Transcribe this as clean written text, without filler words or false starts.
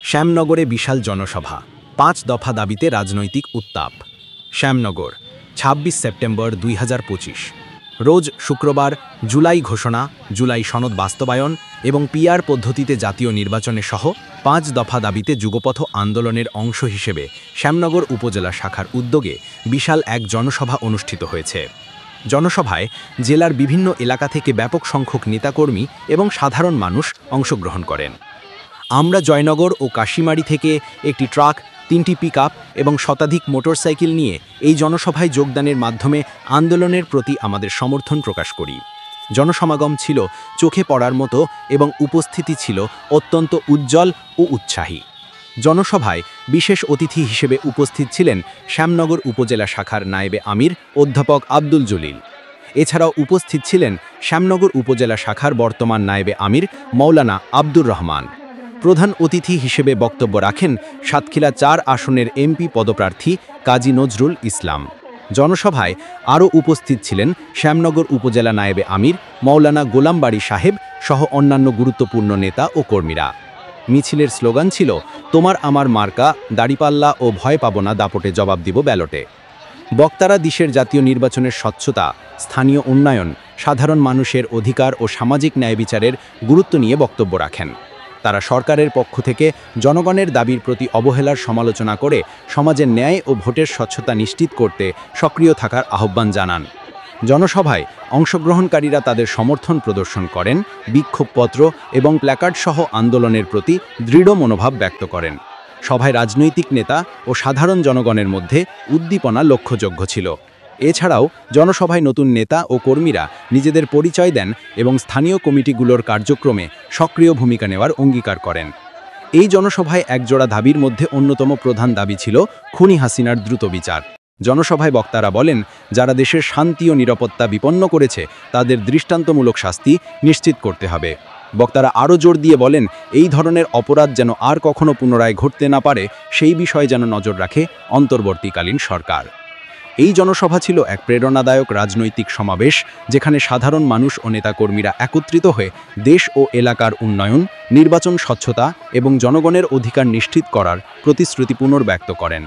শ্যামনগরে বিশাল জনসভা, ৫ দফা দাবিতে রাজনৈতিক উত্তাপ। শ্যামনগর, ২৬ সেপ্টেম্বর ২০২৫। রোজ শুক্রবার জুলাই ঘোষণা, জুলাই সনদ বাস্তবায়ন এবং পিআর পদ্ধতিতে জাতীয় নির্বাচনে সহ ৫ দফা দাবিতে যুগপথ আন্দোলনের অংশ হিসেবে শ্যামনগর উপজেলা শাখার উদ্যোগে বিশাল এক জনসভা অনুষ্ঠিত হয়েছে। জনসভায় জেলার বিভিন্ন এলাকা থেকে ব্যাপক সংখ্যক নেতাকর্মী এবং সাধারণ মানুষ অংশগ্রহণ করেন। আমরা জয়নগর ও কাশিমারি থেকে একটি ট্রাক, ৩টি পিকআপ এবং শতাধিক মোটরসাইকেল নিয়ে এই জনসভায় যোগদানের মাধ্যমে আন্দোলনের প্রতি আমাদের সমর্থন প্রকাশ করি। জনসমাগম ছিল চোখে পড়ার মতো এবং উপস্থিতি ছিল অত্যন্ত উজ্জ্বল ও উৎসাহী। জনসভায় বিশেষ অতিথি হিসেবে উপস্থিত ছিলেন শ্যামনগর উপজেলা শাখার নায়েবে আমির অধ্যাপক আব্দুল জলিল। এছাড়াও উপস্থিত ছিলেন শ্যামনগর উপজেলা শাখার বর্তমান নায়েবে আমির মৌলানা আব্দুর রহমান। প্রধান অতিথি হিসেবে বক্তব্য রাখেন সাতক্ষীরা ৪ আসনের এমপি পদপ্রার্থী কাজী নজরুল ইসলাম। জনসভায় আরও উপস্থিত ছিলেন শ্যামনগর উপজেলা নায়েবে আমির মৌলানা গোলামবাড়ি সাহেব সহ অন্যান্য গুরুত্বপূর্ণ নেতা ও কর্মীরা। মিছিলের স্লোগান ছিল, তোমার আমার মার্কা, দাড়িপাল্লা ও ভয় পাব না, দাপটে জবাব দিব ব্যালটে। বক্তারা দেশের জাতীয় নির্বাচনের স্বচ্ছতা, স্থানীয় উন্নয়ন, সাধারণ মানুষের অধিকার ও সামাজিক ন্যায় বিচারের গুরুত্ব নিয়ে বক্তব্য রাখেন। তারা সরকারের পক্ষ থেকে জনগণের দাবির প্রতি অবহেলার সমালোচনা করে সমাজের ন্যায় ও ভোটের স্বচ্ছতা নিশ্চিত করতে সক্রিয় থাকার আহ্বান জানান। জনসভায় অংশগ্রহণকারীরা তাদের সমর্থন প্রদর্শন করেন, বিক্ষোভপত্র এবং প্ল্যাকার্ড সহ আন্দোলনের প্রতি দৃঢ় মনোভাব ব্যক্ত করেন। সভায় রাজনৈতিক নেতা ও সাধারণ জনগণের মধ্যে উদ্দীপনা লক্ষ্যযোগ্য ছিল। এছাড়াও জনসভায় নতুন নেতা ও কর্মীরা নিজেদের পরিচয় দেন এবং স্থানীয় কমিটিগুলোর কার্যক্রমে সক্রিয় ভূমিকা নেওয়ার অঙ্গীকার করেন। এই জনসভায় একজোড়া দাবির মধ্যে অন্যতম প্রধান দাবি ছিল খুনি হাসিনার দ্রুত বিচার। জনসভায় বক্তারা বলেন, যারা দেশের শান্তি ও নিরাপত্তা বিপন্ন করেছে তাদের দৃষ্টান্তমূলক শাস্তি নিশ্চিত করতে হবে। বক্তারা আরও জোর দিয়ে বলেন, এই ধরনের অপরাধ যেন আর কখনো পুনরায় ঘটতে না পারে সেই বিষয়ে যেন নজর রাখে অন্তর্বর্তীকালীন সরকার। এই জনসভা ছিল এক প্রেরণাদায়ক রাজনৈতিক সমাবেশ, যেখানে সাধারণ মানুষ ও নেতাকর্মীরা একত্রিত হয়ে দেশ ও এলাকার উন্নয়ন, নির্বাচন স্বচ্ছতা এবং জনগণের অধিকার নিশ্চিত করার প্রতিশ্রুতি পুনর্ব্যক্ত করেন।